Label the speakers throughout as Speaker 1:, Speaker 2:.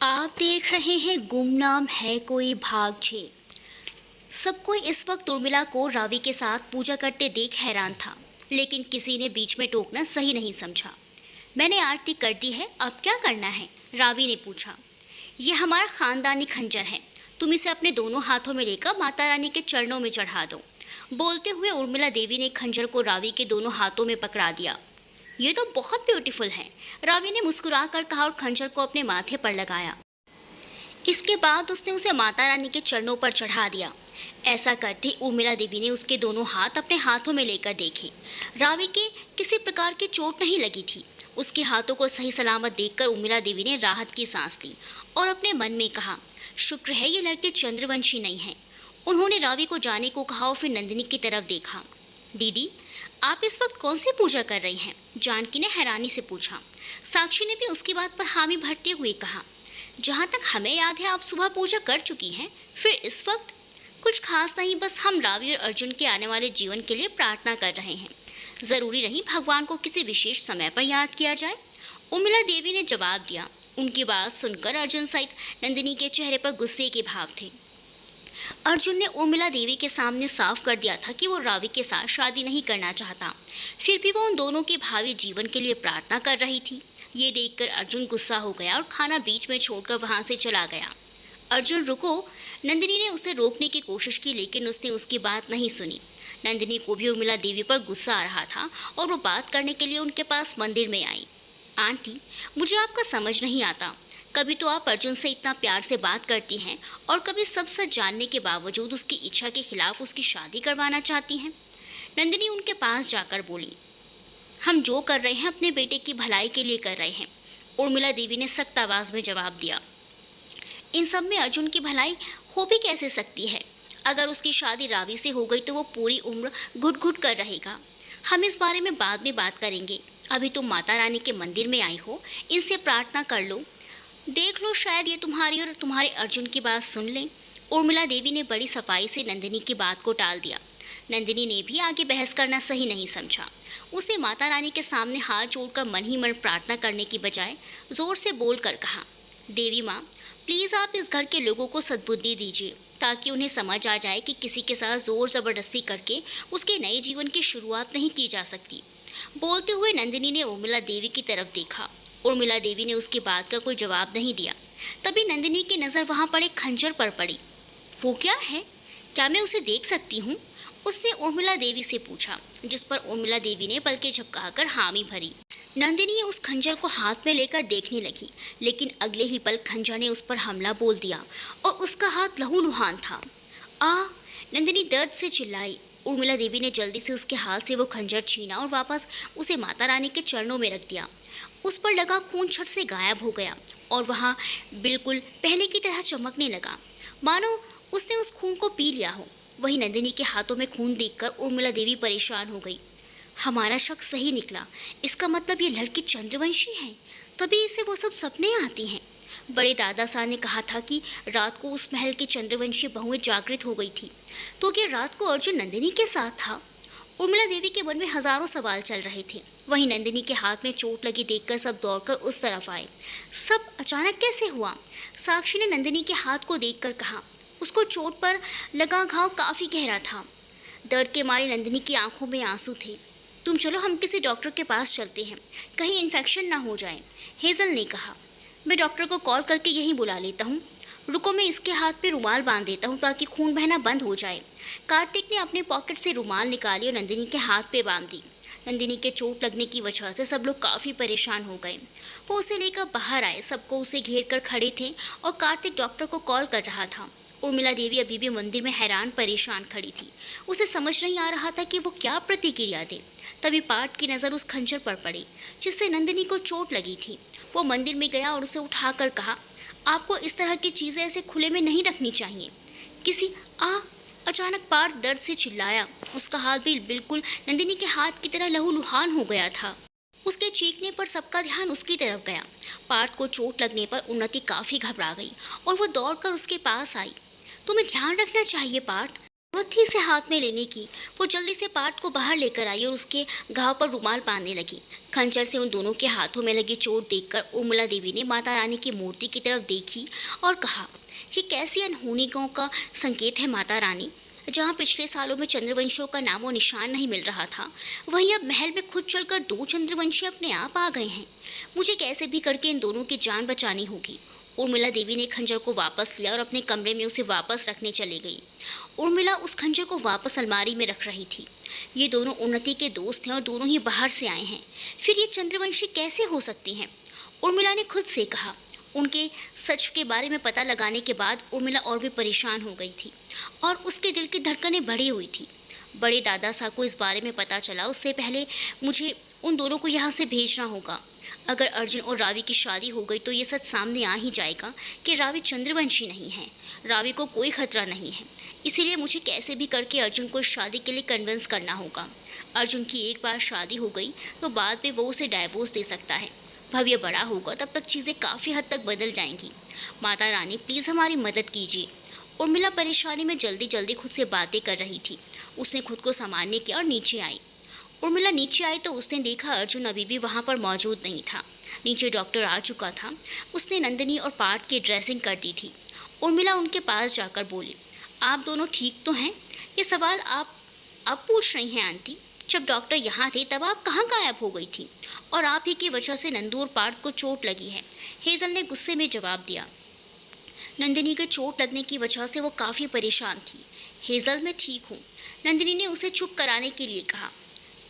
Speaker 1: आप देख रहे हैं गुमनाम है कोई भाग छे। सब कोई इस वक्त उर्मिला को रावी के साथ पूजा करते देख हैरान था, लेकिन किसी ने बीच में टोकना सही नहीं समझा। मैंने आरती कर दी है, अब क्या करना है? रावी ने पूछा। यह हमारा खानदानी खंजर है, तुम इसे अपने दोनों हाथों में लेकर माता रानी के चरणों में चढ़ा दो। बोलते हुए उर्मिला देवी ने खंजर को रावी के दोनों हाथों में पकड़ा दिया। ये तो बहुत ब्यूटीफुल है, रावी ने मुस्कुरा कर कहा और खंजर को अपने माथे पर लगाया। इसके बाद उसने उसे माता रानी के चरणों पर चढ़ा दिया। ऐसा करते उर्मिला देवी ने उसके दोनों हाथ अपने हाथों में लेकर देखे। रावी के किसी प्रकार की चोट नहीं लगी थी। उसके हाथों को सही सलामत देखकर उर्मिला देवी ने राहत की सांस ली और अपने मन में कहा, शुक्र है ये लड़के चंद्रवंशी नहीं हैं। उन्होंने रावी को जाने को कहा और फिर नंदिनी की तरफ देखा। दीदी, आप इस वक्त कौन सी पूजा कर रही हैं? जानकी ने हैरानी से पूछा। साक्षी ने भी उसकी बात पर हामी भरते हुए कहा, जहाँ तक हमें याद है आप सुबह पूजा कर चुकी हैं, फिर इस वक्त? कुछ खास नहीं, बस हम रावी और अर्जुन के आने वाले जीवन के लिए प्रार्थना कर रहे हैं। ज़रूरी नहीं भगवान को किसी विशेष समय पर याद किया जाए, उर्मिला देवी ने जवाब दिया। उनकी बात सुनकर अर्जुन सहित नंदिनी के चेहरे पर गुस्से के भाव थे। अर्जुन ने उर्मिला देवी के सामने साफ कर दिया था कि वो रावी के साथ शादी नहीं करना चाहता, फिर भी वो उन दोनों के भावी जीवन के लिए प्रार्थना कर रही थी। ये देखकर अर्जुन गुस्सा हो गया और खाना बीच में छोड़कर वहां से चला गया। अर्जुन रुको, नंदिनी ने उसे रोकने की कोशिश की, लेकिन उसने उसकी बात नहीं सुनी। नंदिनी को भी उर्मिला देवी पर गुस्सा आ रहा था और वो बात करने के लिए उनके पास मंदिर में आई। आंटी, मुझे आपका समझ नहीं आता, कभी तो आप अर्जुन से इतना प्यार से बात करती हैं और कभी सब सच जानने के बावजूद उसकी इच्छा के खिलाफ उसकी शादी करवाना चाहती हैं। नंदिनी उनके पास जाकर बोली, हम जो कर रहे हैं अपने बेटे की भलाई के लिए कर रहे हैं, उर्मिला देवी ने सख्त आवाज़ में जवाब दिया। इन सब में अर्जुन की भलाई हो भी कैसे सकती है? अगर उसकी शादी रावी से हो गई तो वो पूरी उम्र घुट घुट कर रहेगा। हम इस बारे में बाद में बात करेंगे, अभी तुम माता रानी के मंदिर में आई हो, इनसे प्रार्थना कर लो, देख लो शायद ये तुम्हारी और तुम्हारे अर्जुन की बात सुन लें। उर्मिला देवी ने बड़ी सफाई से नंदिनी की बात को टाल दिया। नंदिनी ने भी आगे बहस करना सही नहीं समझा। उसने माता रानी के सामने हाथ जोड़कर मन ही मन प्रार्थना करने की बजाय जोर से बोलकर कहा, देवी माँ, प्लीज़ आप इस घर के लोगों को सद्बुद्धि दीजिए, ताकि उन्हें समझ आ जाए कि किसी के साथ जोर ज़बरदस्ती करके उसके नए जीवन की शुरुआत नहीं की जा सकती। बोलते हुए नंदिनी ने उर्मिला देवी की तरफ देखा। उर्मिला देवी ने उसकी बात का कोई जवाब नहीं दिया। तभी नंदिनी की नज़र वहाँ पड़े खंजर पर पड़ी। वो क्या है? क्या मैं उसे देख सकती हूँ? उसने उर्मिला देवी से पूछा, जिस पर उर्मिला देवी ने पलकें झपकाकर हामी भरी। नंदिनी उस खंजर को हाथ में लेकर देखने लगी, लेकिन अगले ही पल खंजर ने उस पर हमला बोल दिया और उसका हाथ लहूलुहान था। आ! नंदिनी दर्द से चिल्लाई। उर्मिला देवी ने जल्दी से उसके हाथ से वो खंजर छीना और वापस उसे माता रानी के चरणों में रख दिया। उस पर लगा खून छट से गायब हो गया और वहाँ बिल्कुल पहले की तरह चमकने लगा, मानो उसने उस खून को पी लिया हो। वही नंदिनी के हाथों में खून देखकर उर्मिला देवी परेशान हो गई। हमारा शक सही निकला, इसका मतलब ये लड़की चंद्रवंशी है, तभी इसे वो सब सपने आती हैं। बड़े दादा साहब ने कहा था कि रात को उस महल की चंद्रवंशी बहुएं जागृत हो गई थी, तो क्या रात को अर्जुन नंदिनी के साथ था? उर्मिला देवी के मन में हजारों सवाल चल रहे थे। वहीं नंदिनी के हाथ में चोट लगी देखकर सब दौड़कर उस तरफ आए। सब अचानक कैसे हुआ? साक्षी ने नंदिनी के हाथ को देखकर कहा, उसको चोट पर लगा घाव काफ़ी गहरा था। दर्द के मारे नंदिनी की आंखों में आंसू थे। तुम चलो, हम किसी डॉक्टर के पास चलते हैं, कहीं इन्फेक्शन ना हो जाए, हेजल ने कहा। मैं डॉक्टर को कॉल करके यहीं बुला लेता हूँ। रुको, मैं इसके हाथ पे रुमाल बांध देता हूँ ताकि खून बहना बंद हो जाए। कार्तिक ने अपने पॉकेट से रुमाल निकाली और नंदिनी के हाथ पे बांध दी। नंदिनी के चोट लगने की वजह से सब लोग काफ़ी परेशान हो गए। वो उसे लेकर बाहर आए, सबको उसे घेर कर खड़े थे और कार्तिक डॉक्टर को कॉल कर रहा था। उर्मिला देवी अभी भी मंदिर में हैरान परेशान खड़ी थी। उसे समझ नहीं आ रहा था कि वो क्या प्रतिक्रिया दे। तभी पार्थ की नज़र उस खंजर पर पड़ी जिससे नंदिनी को चोट लगी थी। वो मंदिर में गया और उसे उठाकर कहा, आपको इस तरह की चीज़ें ऐसे खुले में नहीं रखनी चाहिए। किसी अचानक पार्थ दर्द से चिल्लाया। उसका हाथ भी बिल्कुल नंदिनी के हाथ की तरह लहूलुहान हो गया था। उसके चीखने पर सबका ध्यान उसकी तरफ गया। पार्थ को चोट लगने पर उन्नति काफ़ी घबरा गई और वो दौड़कर उसके पास आई। तुम्हें ध्यान रखना चाहिए पार्थ, वो थी इसे हाथ में लेने की। वो जल्दी से पार्थ को बाहर लेकर आई और उसके घाव पर रुमाल बांधने लगी। खंजर से उन दोनों के हाथों में लगी चोट देखकर उर्मिला देवी ने माता रानी की मूर्ति की तरफ देखी और कहा, ये कैसी अनहोनियों का संकेत है माता रानी। जहाँ पिछले सालों में चंद्रवंशियों का नामो निशान नहीं मिल रहा था, वहीं अब महल में खुद चलकर 2 चंद्रवंशी अपने आप आ गए हैं। मुझे कैसे भी करके इन दोनों की जान बचानी होगी। उर्मिला देवी ने खंजर को वापस लिया और अपने कमरे में उसे वापस रखने चली गई। उर्मिला उस खंजर को वापस अलमारी में रख रही थी। ये दोनों उन्नति के दोस्त हैं और दोनों ही बाहर से आए हैं। फिर ये चंद्रवंशी कैसे हो सकते हैं? उर्मिला ने खुद से कहा। उनके सच के बारे में पता लगाने के बाद उर्मिला और भी परेशान हो गई थी और उसके दिल की धड़कनें बढ़ी हुई थी। बड़े दादा साहब को इस बारे में पता चला उससे पहले मुझे उन दोनों को यहाँ से भेजना होगा। अगर अर्जुन और रावी की शादी हो गई तो ये सच सामने आ ही जाएगा कि रावी चंद्रवंशी नहीं है। रावी को कोई खतरा नहीं है। इसीलिए मुझे कैसे भी करके अर्जुन को इस शादी के लिए कन्विंस करना होगा। अर्जुन की एक बार शादी हो गई तो बाद में वो उसे डाइवोर्स दे सकता है। भव्य बड़ा होगा तब तक चीज़ें काफ़ी हद तक बदल जाएंगी। माता रानी प्लीज़ हमारी मदद कीजिए। उर्मिला परेशानी में जल्दी जल्दी खुद से बातें कर रही थी। उसने खुद को संभालने किया और नीचे आई। उर्मिला नीचे आई तो उसने देखा अर्जुन अभी भी वहाँ पर मौजूद नहीं था। नीचे डॉक्टर आ चुका था। उसने नंदिनी और पार्थ की ड्रेसिंग कर दी थी। उर्मिला उनके पास जाकर बोली, आप दोनों ठीक तो हैं? ये सवाल आप अब पूछ रही हैं आंटी? जब डॉक्टर यहाँ थे तब आप कहाँ गायब हो गई थी? और आप ही की वजह से नंदू और पार्थ को चोट लगी है, हेजल ने गुस्से में जवाब दिया। नंदिनी के चोट लगने की वजह से वो काफ़ी परेशान थी। हेजल मैं ठीक हूँ, नंदिनी ने उसे चुप कराने के लिए कहा।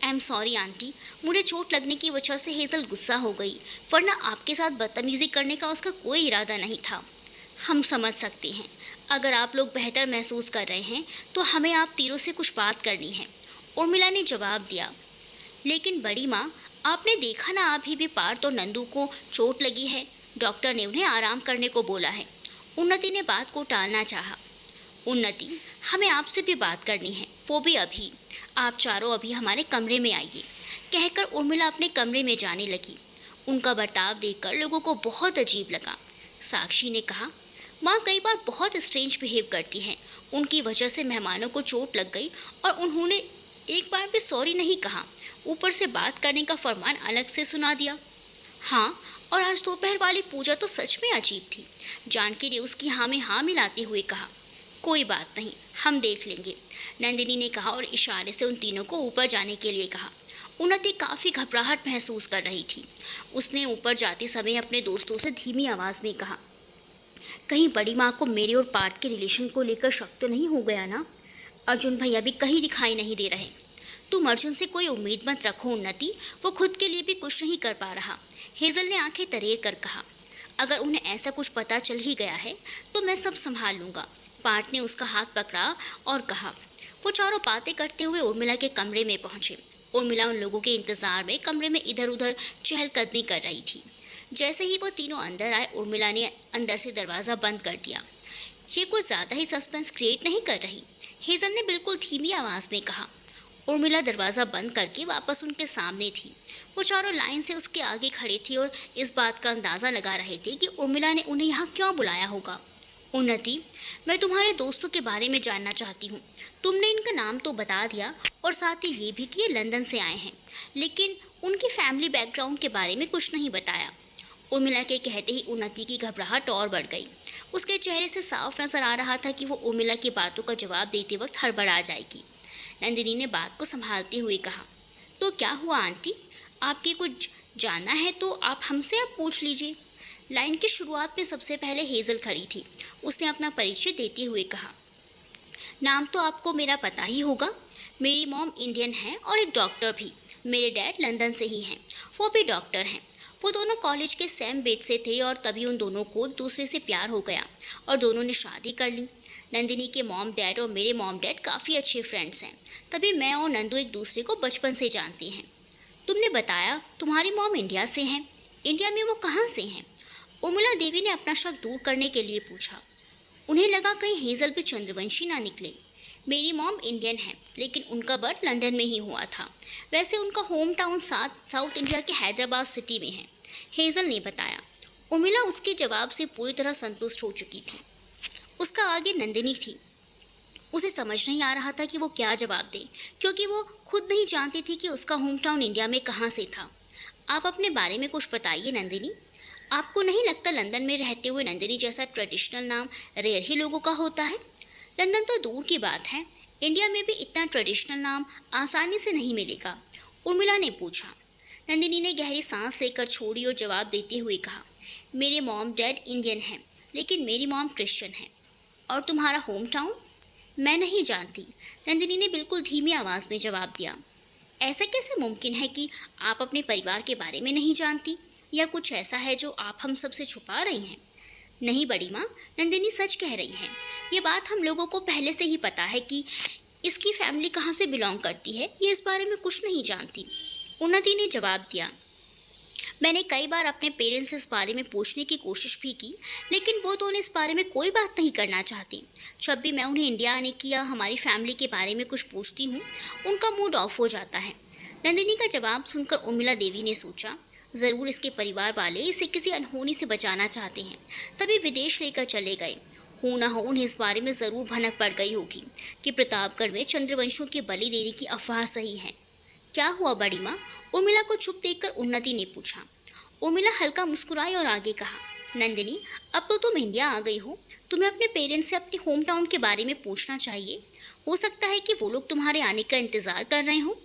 Speaker 1: आई एम सॉरी आंटी, मुझे चोट लगने की वजह से हेजल गुस्सा हो गई, वरना आपके साथ बदतमीज़ी करने का उसका कोई इरादा नहीं था। हम समझ सकते हैं। अगर आप लोग बेहतर महसूस कर रहे हैं तो हमें आप तीनों से कुछ बात करनी है, उर्मिला ने जवाब दिया। लेकिन बड़ी माँ, आपने देखा ना अभी भी पार्थ और नंदू को चोट लगी है। डॉक्टर ने उन्हें आराम करने को बोला है। उन्नति ने बात को टालना चाहा। उन्नति, हमें आपसे भी बात करनी है, वो भी अभी। आप चारों अभी हमारे कमरे में आइए, कहकर उर्मिला अपने कमरे में जाने लगी। उनका बर्ताव देखकर लोगों को बहुत अजीब लगा। साक्षी ने कहा, माँ कई बार बहुत स्ट्रेंज बिहेव करती हैं। उनकी वजह से मेहमानों को चोट लग गई और उन्होंने एक बार भी सॉरी नहीं कहा। ऊपर से बात करने का फरमान अलग से सुना दिया। हाँ, और आज दोपहर वाली पूजा तो सच में अजीब थी। जानकी ने उसकी हाँ में हाँ मिलाते हुए कहा, कोई बात नहीं, हम देख लेंगे, नंदिनी ने कहा और इशारे से उन तीनों को ऊपर जाने के लिए कहा। उन्नति काफ़ी घबराहट महसूस कर रही थी। उसने ऊपर जाते समय अपने दोस्तों से धीमी आवाज़ में कहा, कहीं बड़ी माँ को मेरे और पार्थ के रिलेशन को लेकर शक तो नहीं हो गया ना? अर्जुन भैया भी कहीं दिखाई नहीं दे रहे। तुम अर्जुन से कोई उम्मीद मत रखो उन्नति, वो खुद के लिए भी कुछ नहीं कर पा रहा, हेजल ने आंखें तरेर कर कहा। अगर उन्हें ऐसा कुछ पता चल ही गया है तो मैं सब संभाल लूँगा। पार्थ ने उसका हाथ पकड़ा और कहा। वो चारों बातें करते हुए उर्मिला के कमरे में पहुंचे। उर्मिला उन लोगों के इंतजार में कमरे में इधर उधर चहलकदमी कर रही थी। जैसे ही वो तीनों अंदर आए, उर्मिला ने अंदर से दरवाज़ा बंद कर दिया। ये कुछ ज़्यादा ही सस्पेंस क्रिएट नहीं कर रही, हेजल ने बिल्कुल धीमी आवाज़ में कहा। उर्मिला दरवाज़ा बंद करके वापस उनके सामने थी। वो चारों लाइन से उसके आगे खड़े थे और इस बात का अंदाज़ा लगा रहे थे कि उर्मिला ने उन्हें यहाँ क्यों बुलाया होगा। उन्नति, मैं तुम्हारे दोस्तों के बारे में जानना चाहती हूँ। तुमने इनका नाम तो बता दिया और साथ ही ये भी कि ये लंदन से आए हैं, लेकिन उनकी फैमिली बैकग्राउंड के बारे में कुछ नहीं बताया। उर्मिला के कहते ही उन्नति की घबराहट और बढ़ गई। उसके चेहरे से साफ नजर आ रहा था कि वो उर्मिला की बातों का जवाब देते वक्त हड़बड़ा जाएगी। नंदिनी ने बात को संभालते हुए कहा, तो क्या हुआ आंटी, आपके कुछ जानना है तो आप हमसे अब पूछ लीजिए। लाइन की शुरुआत में सबसे पहले हेजल खड़ी थी। उसने अपना परिचय देते हुए कहा, नाम तो आपको मेरा पता ही होगा। मेरी मॉम इंडियन है और एक डॉक्टर भी। मेरे डैड लंदन से ही हैं, वो भी डॉक्टर हैं। वो दोनों कॉलेज के सेम बैच से थे और तभी उन दोनों को एक दूसरे से प्यार हो गया और दोनों ने शादी कर ली। नंदिनी के मॉम डैड और मेरे मॉम डैड काफ़ी अच्छे फ्रेंड्स हैं, तभी मैं और नंदू एक दूसरे को बचपन से जानते हैं। तुमने बताया तुम्हारी मॉम इंडिया से हैं, इंडिया में वो कहाँ से हैं? उर्मिला देवी ने अपना शक दूर करने के लिए पूछा। उन्हें लगा कहीं हेजल भी चंद्रवंशी ना निकले। मेरी मॉम इंडियन है, लेकिन उनका बर्थ लंदन में ही हुआ था। वैसे उनका होम टाउन साउथ इंडिया के हैदराबाद सिटी में है, हेजल ने बताया। उर्मिला उसके जवाब से पूरी तरह संतुष्ट हो चुकी थी। उसका आगे नंदिनी थी। उसे समझ नहीं आ रहा था कि वो क्या जवाब दे, क्योंकि वो खुद नहीं जानती थी कि उसका होम टाउन इंडिया में कहाँ से था। आप अपने बारे में कुछ बताइए नंदिनी। आपको नहीं लगता लंदन में रहते हुए नंदिनी जैसा ट्रेडिशनल नाम रेयर ही लोगों का होता है? लंदन तो दूर की बात है, इंडिया में भी इतना ट्रेडिशनल नाम आसानी से नहीं मिलेगा, उर्मिला ने पूछा। नंदिनी ने गहरी सांस लेकर छोड़ी और जवाब देते हुए कहा, मेरे मॉम डैड इंडियन हैं, लेकिन मेरी मॉम क्रिश्चियन है। और तुम्हारा होम टाउन? मैं नहीं जानती, नंदिनी ने बिल्कुल धीमी आवाज़ में जवाब दिया। ऐसा कैसे मुमकिन है कि आप अपने परिवार के बारे में नहीं जानती, या कुछ ऐसा है जो आप हम सबसे छुपा रही हैं? नहीं बड़ी माँ, नंदिनी सच कह रही है। ये बात हम लोगों को पहले से ही पता है कि इसकी फैमिली कहाँ से बिलोंग करती है, ये इस बारे में कुछ नहीं जानती, उन्नति ने जवाब दिया। मैंने कई बार अपने पेरेंट्स से इस बारे में पूछने की कोशिश भी की, लेकिन वो दोनों इस बारे में कोई बात नहीं करना चाहते। जब भी मैं उन्हें इंडिया आने की या हमारी फैमिली के बारे में कुछ पूछती हूँ, उनका मूड ऑफ हो जाता है। नंदिनी का जवाब सुनकर उर्मिला देवी ने सोचा, ज़रूर इसके परिवार वाले इसे किसी अनहोनी से बचाना चाहते हैं, तभी विदेश लेकर चले गए। हो ना हो उन्हें इस बारे में ज़रूर भनक पड़ गई होगी कि प्रतापगढ़ में चंद्रवंशियों के बलि देने की अफवाह सही है। क्या हुआ बड़ी माँ? उर्मिला को चुप देखकर उन्नति ने पूछा। उर्मिला हल्का मुस्कुराई और आगे कहा, नंदिनी, अब तो तुम इंडिया आ गई हो, तुम्हें अपने पेरेंट्स से अपने होम टाउन के बारे में पूछना चाहिए। हो सकता है कि वो लोग तुम्हारे आने का इंतज़ार कर रहे हो।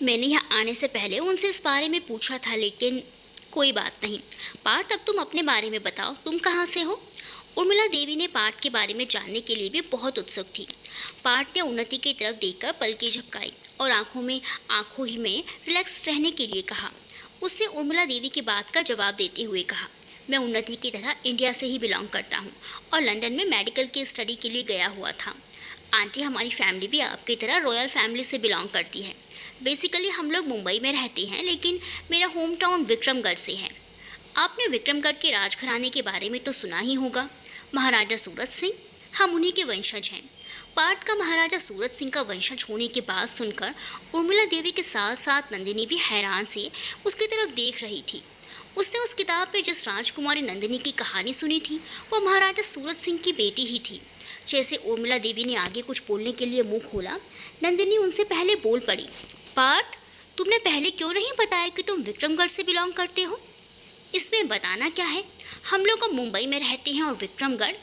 Speaker 1: मैंने यहाँ आने से पहले उनसे इस बारे में पूछा था, लेकिन कोई बात नहीं। पार्थ, अब तुम अपने बारे में बताओ, तुम कहाँ से हो? उर्मिला देवी ने पार्थ के बारे में जानने के लिए भी बहुत उत्सुक थी। पार्थ ने उन्नति की तरफ देखकर पलकें झपकाई और आंखों ही में रिलैक्स रहने के लिए कहा। उसने उर्मिला देवी की बात का जवाब देते हुए कहा, मैं उन्नति की तरह इंडिया से ही बिलोंग करता हूँ और लंदन में मेडिकल की स्टडी के लिए गया हुआ था। आंटी, हमारी फैमिली भी आपकी तरह रॉयल फैमिली से बिलोंग करती है। बेसिकली हम लोग मुंबई में रहते हैं, लेकिन मेरा होम टाउन विक्रमगढ़ से है। आपने विक्रमगढ़ के राजघराने के बारे में तो सुना ही होगा, महाराजा सूरत सिंह। हम उन्हीं के वंशज हैं। पार्थ का महाराजा सूरत सिंह का वंशज होने की बात सुनकर उर्मिला देवी के साथ साथ नंदिनी भी हैरान से उसकी तरफ देख रही थी। उसने उस किताब में जिस राजकुमारी नंदिनी की कहानी सुनी थी, वो महाराजा सूरत सिंह की बेटी ही थी। जैसे उर्मिला देवी ने आगे कुछ बोलने के लिए मुंह खोला, नंदिनी उनसे पहले बोल पड़ी, पार्थ, तुमने पहले क्यों नहीं बताया कि तुम विक्रमगढ़ से बिलोंग करते हो? इसमें बताना क्या है, हम लोग अब मुंबई में रहते हैं और विक्रमगढ़,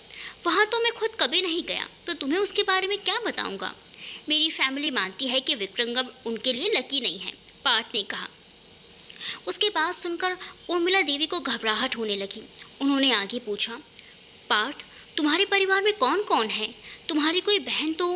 Speaker 1: वहाँ तो मैं खुद कभी नहीं गया, तो तुम्हें उसके बारे में क्या बताऊँगा। मेरी फैमिली मानती है कि विक्रमगढ़ उनके लिए लकी नहीं है, पार्थ ने कहा। उसकी बात सुनकर उर्मिला देवी को घबराहट होने लगी। उन्होंने आगे पूछा, पार्थ, तुम्हारे परिवार में कौन कौन है? तुम्हारी कोई बहन तो?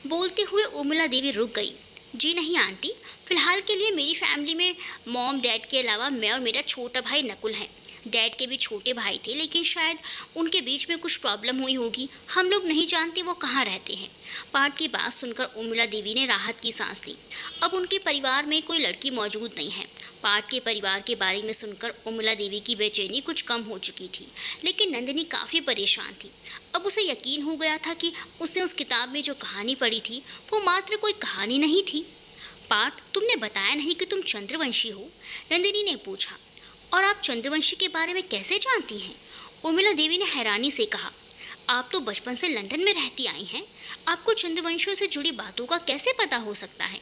Speaker 1: बोलते हुए उर्मिला देवी रुक गई। जी नहीं आंटी, फिलहाल के लिए मेरी फैमिली में मॉम डैड के अलावा मैं और मेरा छोटा भाई नकुल हैं। डैड के भी छोटे भाई थे, लेकिन शायद उनके बीच में कुछ प्रॉब्लम हुई होगी। हम लोग नहीं जानते वो कहाँ रहते हैं। पार्थ की बात सुनकर उर्मिला देवी ने राहत की सांस ली। अब उनके परिवार में कोई लड़की मौजूद नहीं है। पार्थ के परिवार के बारे में सुनकर उर्मिला देवी की बेचैनी कुछ कम हो चुकी थी, लेकिन नंदिनी काफ़ी परेशान थी। अब उसे यकीन हो गया था कि उसने उस किताब में जो कहानी पढ़ी थी वो मात्र कोई कहानी नहीं थी। पार्थ, तुमने बताया नहीं कि तुम चंद्रवंशी हो? नंदिनी ने पूछा। और आप चंद्रवंशी के बारे में कैसे जानती हैं? उर्मिला देवी ने हैरानी से कहा, आप तो बचपन से लंदन में रहती आई हैं, आपको चंद्रवंशियों से जुड़ी बातों का कैसे पता हो सकता है?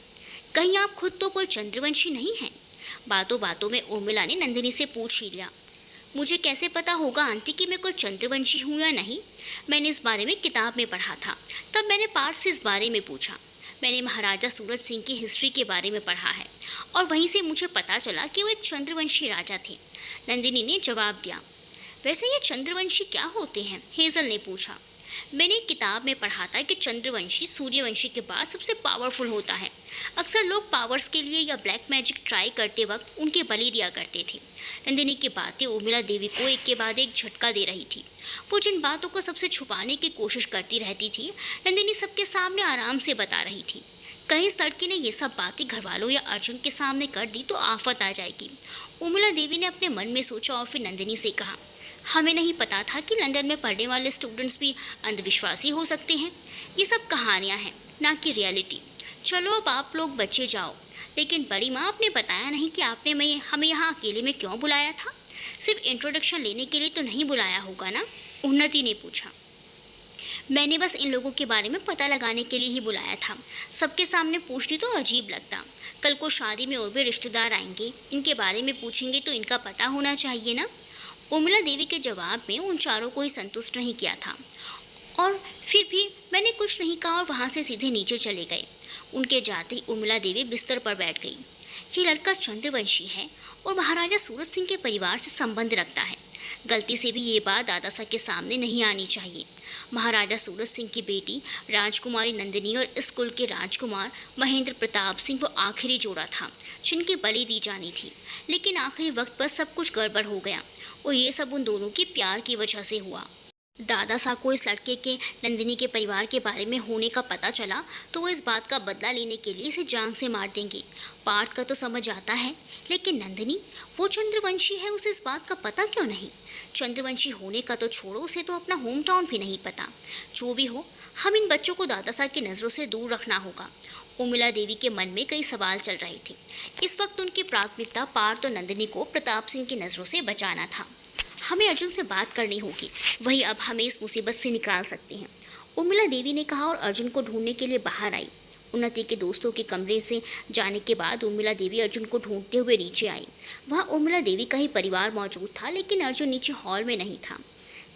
Speaker 1: कहीं आप खुद तो कोई चंद्रवंशी नहीं हैं? बातों बातों में उर्मिला ने नंदिनी से पूछ ही लिया। मुझे कैसे पता होगा आंटी कि मैं कोई चंद्रवंशी हूँ या नहीं? मैंने इस बारे में किताब में पढ़ा था, तब मैंने पार्थ से इस बारे में पूछा। मैंने महाराजा सूरत सिंह की हिस्ट्री के बारे में पढ़ा है और वहीं से मुझे पता चला कि वो एक चंद्रवंशी राजा थे, नंदिनी ने जवाब दिया। वैसे ये चंद्रवंशी क्या होते हैं? हेजल ने पूछा। मैंने एक किताब में पढ़ा था कि चंद्रवंशी सूर्यवंशी के बाद सबसे पावरफुल होता है। अक्सर लोग पावर्स के लिए या ब्लैक मैजिक ट्राई करते वक्त उनके बलि दिया करते थे। नंदिनी की बातें उर्मिला देवी को एक के बाद एक झटका दे रही थी। वो जिन बातों को सबसे छुपाने की कोशिश करती रहती थी, नंदिनी सबके सामने आराम से बता रही थी। कहीं इस लड़की ने ये सब बातें घरवालों या अर्जुन के सामने कर दी तो आफत आ जाएगी। उर्मिला देवी ने अपने मन में सोचा और फिर नंदिनी से कहा, हमें नहीं पता था कि लंदन में पढ़ने वाले स्टूडेंट्स भी अंधविश्वासी हो सकते हैं। ये सब कहानियाँ हैं, ना कि रियलिटी। चलो अब आप लोग बच्चे जाओ। लेकिन बड़ी माँ, आपने बताया नहीं कि आपने हमें यहाँ अकेले में क्यों बुलाया था? सिर्फ इंट्रोडक्शन लेने के लिए तो नहीं बुलाया होगा ना? उन्नति ने पूछा। मैंने बस इन लोगों के बारे में पता लगाने के लिए ही बुलाया था। सबके सामने पूछती तो अजीब लगता। कल को शादी में और भी रिश्तेदार आएंगे, इनके बारे में पूछेंगे तो इनका पता होना चाहिए ना। उर्मिला देवी के जवाब में उन चारों को ही संतुष्ट नहीं किया था और फिर भी मैंने कुछ नहीं कहा और वहाँ से सीधे नीचे चले गए। उनके जाते ही उर्मिला देवी बिस्तर पर बैठ गई। ये लड़का चंद्रवंशी है और महाराजा सूरज सिंह के परिवार से संबंध रखता है। गलती से भी ये बात दादा साहब के सामने नहीं आनी चाहिए। महाराजा सूरज सिंह की बेटी राजकुमारी नंदिनी और इस कुल के राजकुमार महेंद्र प्रताप सिंह वो आखिरी जोड़ा था जिनकी बलि दी जानी थी। लेकिन आखिरी वक्त पर सब कुछ गड़बड़ हो गया और ये सब उन दोनों के प्यार की वजह से हुआ। दादा साहब को इस लड़के के नंदिनी के परिवार के बारे में होने का पता चला तो वो इस बात का बदला लेने के लिए इसे जान से मार देंगे। पार्थ का तो समझ आता है, लेकिन नंदिनी वो चंद्रवंशी है, उसे इस बात का पता क्यों नहीं? चंद्रवंशी होने का तो छोड़ो, उसे तो अपना होम टाउन भी नहीं पता। जो भी हो, हम इन बच्चों को दादा साहब की नज़रों से दूर रखना होगा। उर्मिला देवी के मन में कई सवाल चल रहे थे। इस वक्त उनकी प्राथमिकता पार्थ और नंदिनी को प्रताप सिंह की नज़रों से बचाना था। हमें अर्जुन से बात करनी होगी, वही अब हमें इस मुसीबत से निकाल सकते हैं, उर्मिला देवी ने कहा और अर्जुन को ढूंढने के लिए बाहर आई। उन्नति के दोस्तों के कमरे से जाने के बाद उर्मिला देवी अर्जुन को ढूंढते हुए नीचे आई। वहाँ उर्मिला देवी का ही परिवार मौजूद था, लेकिन अर्जुन नीचे हॉल में नहीं था।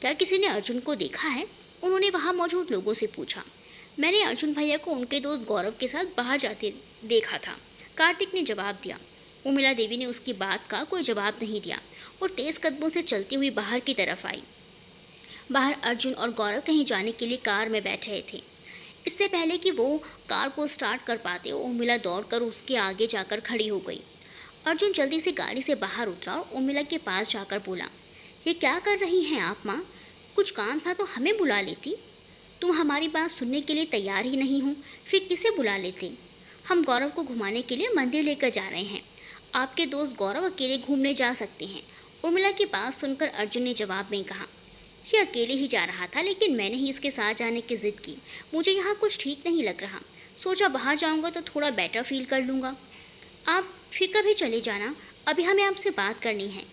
Speaker 1: क्या किसी ने अर्जुन को देखा है? उन्होंने वहाँ मौजूद लोगों से पूछा। मैंने अर्जुन भैया को उनके दोस्त गौरव के साथ बाहर जाते देखा था, कार्तिक ने जवाब दिया। उर्मिला देवी ने उसकी बात का कोई जवाब नहीं दिया और तेज कदमों से चलती हुई बाहर की तरफ आई। बाहर अर्जुन और गौरव कहीं जाने के लिए कार में बैठ रहे थे। इससे पहले कि वो कार को स्टार्ट कर पाते, उर्मिला दौड़कर उसके आगे जाकर खड़ी हो गई। अर्जुन जल्दी से गाड़ी से बाहर उतरा और उर्मिला के पास जाकर बोला, ये क्या कर रही हैं आप माँ? कुछ काम था तो हमें बुला लेती। तुम हमारी बात सुनने के लिए तैयार ही नहीं हो, फिर किसे बुला लेते? हम गौरव को घुमाने के लिए मंदिर लेकर जा रहे हैं। आपके दोस्त गौरव अकेले घूमने जा सकते हैं। उर्मिला की बात सुनकर अर्जुन ने जवाब में कहा, ये अकेले ही जा रहा था, लेकिन मैंने ही इसके साथ जाने की ज़िद की। मुझे यहाँ कुछ ठीक नहीं लग रहा, सोचा बाहर जाऊँगा तो थोड़ा बेटर फील कर लूँगा। आप फिर कभी चले जाना, अभी हमें आपसे बात करनी है।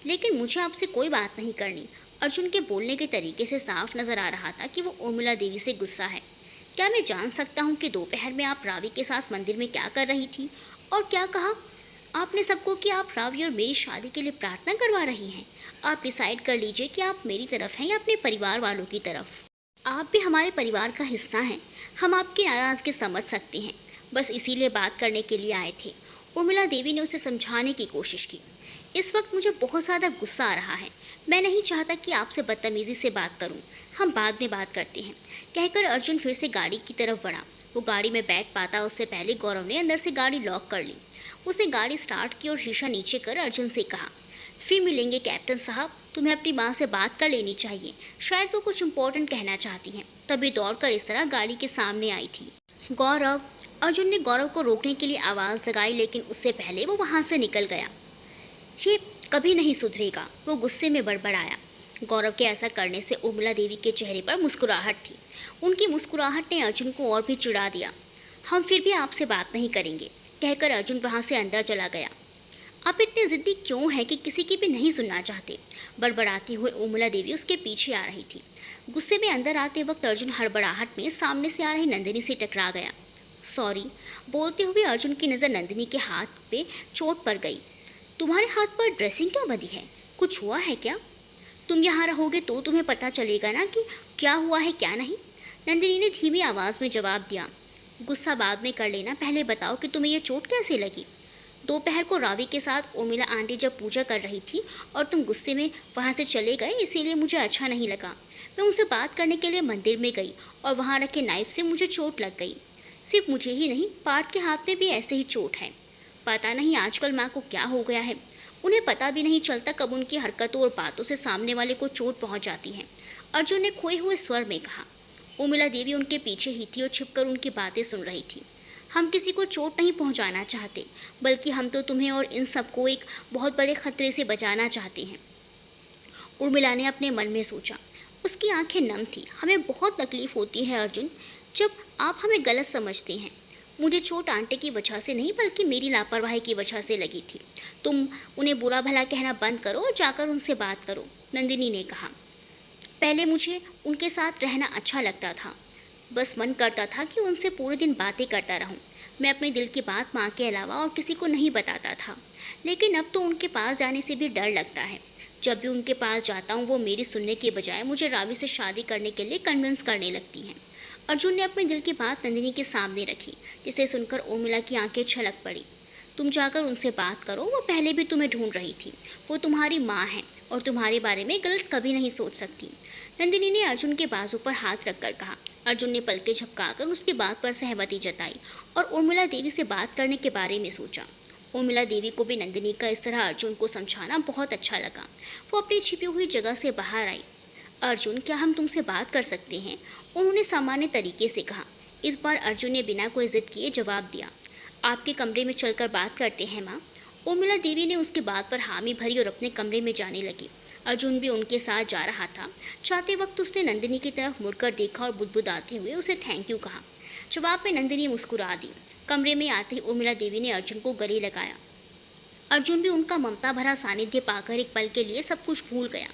Speaker 1: लेकिन मुझे आपसे कोई बात नहीं करनी। अर्जुन के बोलने के तरीके से साफ नज़र आ रहा था कि वो उर्मिला देवी से गुस्सा है। क्या मैं जान सकता हूँ कि दोपहर में आप रावी के साथ मंदिर में क्या कर रही थी और क्या कहा आपने सबको कि आप रावी और मेरी शादी के लिए प्रार्थना करवा रही हैं? आप डिसाइड कर लीजिए कि आप मेरी तरफ हैं या अपने परिवार वालों की तरफ। आप भी हमारे परिवार का हिस्सा हैं, हम आपकी नाराज़गी समझ सकते हैं। बस इसीलिए बात करने के लिए आए थे। उर्मिला देवी ने उसे समझाने की कोशिश की। इस वक्त मुझे बहुत ज़्यादा गुस्सा आ रहा है, मैं नहीं चाहता कि आपसे बदतमीज़ी से बात करूं। हम बाद में बात करते हैं, कहकर अर्जुन फिर से गाड़ी की तरफ बढ़ा। वो गाड़ी में बैठ पाता उससे पहले गौरव ने अंदर से गाड़ी लॉक कर ली। उसने गाड़ी स्टार्ट की और शीशा नीचे कर अर्जुन से कहा, फिर मिलेंगे कैप्टन साहब, तुम्हें अपनी माँ से बात कर लेनी चाहिए, शायद वो कुछ इम्पोर्टेंट कहना चाहती हैं। तभी दौड़कर इस तरह गाड़ी के सामने आई थी। गौरव! अर्जुन ने गौरव को रोकने के लिए आवाज़ लगाई, लेकिन उससे पहले वो वहाँ से निकल गया। ये कभी नहीं सुधरेगा, वो गुस्से में बड़बड़ाया। गौरव के ऐसा करने से उर्मिला देवी के चेहरे पर मुस्कुराहट थी। उनकी मुस्कुराहट ने अर्जुन को और भी चिढ़ा दिया। हम फिर भी आपसे बात नहीं करेंगे, कहकर अर्जुन वहाँ से अंदर चला गया। आप इतने ज़िद्दी क्यों हैं कि किसी की भी नहीं सुनना चाहते? बड़बड़ाती हुए उर्मिला देवी उसके पीछे आ रही थी। गुस्से में अंदर आते वक्त अर्जुन हड़बड़ाहट में सामने से आ रही नंदिनी से टकरा गया। सॉरी बोलते हुए अर्जुन की नज़र नंदिनी के हाथ पे चोट पड़ गई। तुम्हारे हाथ पर ड्रेसिंग क्यों बंधी है? कुछ हुआ है क्या? तुम यहाँ रहोगे तो तुम्हें पता चलेगा ना कि क्या हुआ है क्या नहीं, नंदिनी ने धीमी आवाज़ में जवाब दिया। गुस्सा बाद में कर लेना, पहले बताओ कि तुम्हें ये चोट कैसे लगी? दोपहर को रावी के साथ उर्मिला आंटी जब पूजा कर रही थी और तुम गुस्से में वहाँ से चले गए, इसीलिए मुझे अच्छा नहीं लगा। मैं उनसे बात करने के लिए मंदिर में गई और वहाँ रखे नाइफ से मुझे चोट लग गई। सिर्फ मुझे ही नहीं, पार्थ के हाथ में भी ऐसे ही चोट है। पता नहीं आजकल माँ को क्या हो गया है, उन्हें पता भी नहीं चलता कब उनकी हरकतों और बातों से सामने वाले को चोट पहुँच जाती है, अर्जुन ने खोए हुए स्वर में कहा। उर्मिला देवी उनके पीछे ही थी और छिपकर उनकी बातें सुन रही थी। हम किसी को चोट नहीं पहुंचाना चाहते, बल्कि हम तो तुम्हें और इन सबको एक बहुत बड़े खतरे से बचाना चाहते हैं, उर्मिला ने अपने मन में सोचा। उसकी आंखें नम थी। हमें बहुत तकलीफ़ होती है अर्जुन, जब आप हमें गलत समझते हैं। मुझे चोट आंटी की वजह से नहीं, बल्कि मेरी लापरवाही की वजह से लगी थी। तुम उन्हें बुरा भला कहना बंद करो और जाकर उनसे बात करो, नंदिनी ने कहा। पहले मुझे उनके साथ रहना अच्छा लगता था। बस मन करता था कि उनसे पूरे दिन बातें करता रहूं। मैं अपने दिल की बात माँ के अलावा और किसी को नहीं बताता था। लेकिन अब तो उनके पास जाने से भी डर लगता है। जब भी उनके पास जाता हूँ वो मेरी सुनने के बजाय मुझे रावी से शादी करने के लिए कन्विंस करने लगती हैं। अर्जुन ने अपने दिल की बात नंदिनी के सामने रखी, जिसे सुनकर उर्मिला की आंखें छलक पड़ी। तुम जाकर उनसे बात करो, वो पहले भी तुम्हें ढूंढ रही थी। वो तुम्हारी माँ है और तुम्हारे बारे में गलत कभी नहीं सोच सकती। नंदिनी ने अर्जुन के बाजू पर हाथ रखकर कहा। अर्जुन ने पलकें झपकाकर उसकी बात पर सहमति जताई और उर्मिला देवी से बात करने के बारे में सोचा। उर्मिला देवी को भी नंदिनी का इस तरह अर्जुन को समझाना बहुत अच्छा लगा। वो अपनी छिपी हुई जगह से बाहर आई। अर्जुन, क्या हम तुमसे बात कर सकते हैं? उन्होंने सामान्य तरीके से कहा। इस बार अर्जुन ने बिना कोई जिद किए जवाब दिया। आपके कमरे में चलकर बात करते हैं माँ। उर्मिला देवी ने उसकी बात पर हामी भरी और अपने कमरे में जाने लगी। अर्जुन भी उनके साथ जा रहा था। जाते वक्त उसने नंदिनी की तरफ मुड़कर देखा और बुदबुदाते हुए उसे थैंक यू कहा। जवाब में नंदिनी मुस्कुरा दी। कमरे में आते ही उर्मिला देवी ने अर्जुन को गले लगाया। अर्जुन भी उनका ममता भरा सानिध्य पाकर एक पल के लिए सब कुछ भूल गया।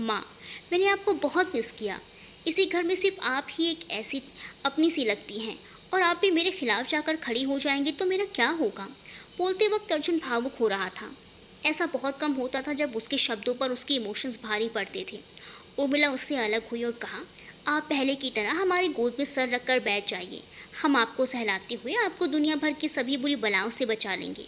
Speaker 1: माँ, मैंने आपको बहुत मिस किया। इसी घर में सिर्फ आप ही एक ऐसी अपनी सी लगती हैं और आप भी मेरे खिलाफ जाकर खड़ी हो जाएंगे तो मेरा क्या होगा? बोलते वक्त अर्जुन भावुक हो रहा था। ऐसा बहुत कम होता था जब उसके शब्दों पर उसके इमोशंस भारी पड़ते थे। उर्मिला उससे अलग हुई और कहा, आप पहले की तरह हमारी गोद में सर रखकर बैठ जाइए। हम आपको सहलाते हुए आपको दुनिया भर की सभी बुरी बलाओं से बचा लेंगे।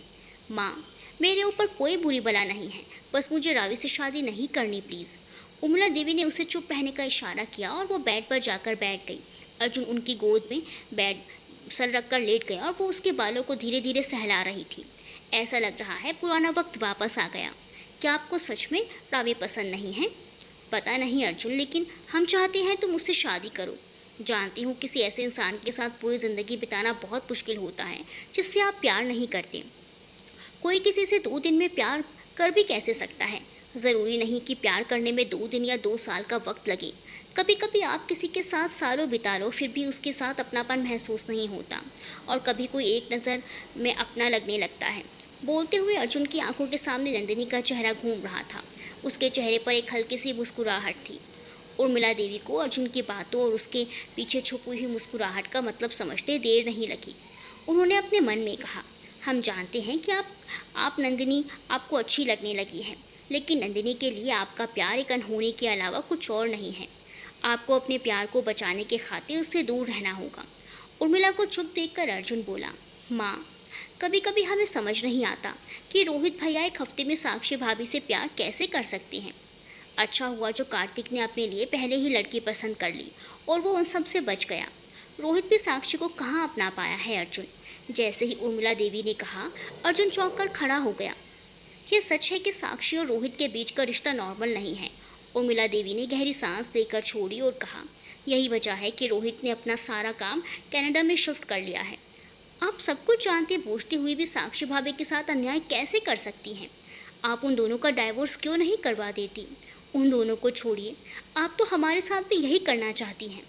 Speaker 1: माँ, मेरे ऊपर कोई बुरी बला नहीं है, बस मुझे रावी से शादी नहीं करनी प्लीज़। उर्मिला देवी ने उसे चुप रहने का इशारा किया और वो बेड पर जाकर बैठ गई। अर्जुन उनकी गोद में सर रखकर लेट गया और वो उसके बालों को धीरे धीरे सहला रही थी। ऐसा लग रहा है पुराना वक्त वापस आ गया। क्या आपको सच में रावी पसंद नहीं है? पता नहीं अर्जुन, लेकिन हम चाहते हैं तुम मुझसे शादी करो। जानती हूँ किसी ऐसे इंसान के साथ पूरी ज़िंदगी बिताना बहुत मुश्किल होता है जिससे आप प्यार नहीं करते। कोई किसी से 2 दिन में प्यार कर भी कैसे सकता है? ज़रूरी नहीं कि प्यार करने में 2 दिन या 2 साल का वक्त लगे। कभी कभी आप किसी के साथ सालों बिता लो फिर भी उसके साथ अपनापन महसूस नहीं होता और कभी कोई एक नज़र में अपना लगने लगता है। बोलते हुए अर्जुन की आंखों के सामने नंदिनी का चेहरा घूम रहा था। उसके चेहरे पर एक हल्की सी मुस्कुराहट थी। उर्मिला देवी को अर्जुन की बातों और उसके पीछे छुपी हुई मुस्कुराहट का मतलब समझते देर नहीं लगी। उन्होंने अपने मन में कहा, हम जानते हैं कि आप नंदिनी आपको अच्छी लगने लगी है, लेकिन नंदिनी के लिए आपका प्यार एक अनहोनी के अलावा कुछ और नहीं है। आपको अपने प्यार को बचाने के खातिर उससे दूर रहना होगा। उर्मिला को चुप देखकर अर्जुन बोला, माँ, कभी कभी हमें समझ नहीं आता कि रोहित भैया एक हफ्ते में साक्षी भाभी से प्यार कैसे कर सकते हैं। अच्छा हुआ जो कार्तिक ने अपने लिए पहले ही लड़की पसंद कर ली और वो उन सब से बच गया। रोहित भी साक्षी को कहाँ अपना पाया है अर्जुन। जैसे ही उर्मिला देवी ने कहा, अर्जुन चौंक कर खड़ा हो गया। ये सच है कि साक्षी और रोहित के बीच का रिश्ता नॉर्मल नहीं है। उर्मिला देवी ने गहरी सांस लेकर छोड़ी और कहा, यही वजह है कि रोहित ने अपना सारा काम कनाडा में शिफ्ट कर लिया है। आप सब कुछ जानते बूझते हुए भी साक्षी भाभी के साथ अन्याय कैसे कर सकती हैं? आप उन दोनों का डाइवोर्स क्यों नहीं करवा देती? उन दोनों को छोड़िए, आप तो हमारे साथ भी यही करना चाहती हैं।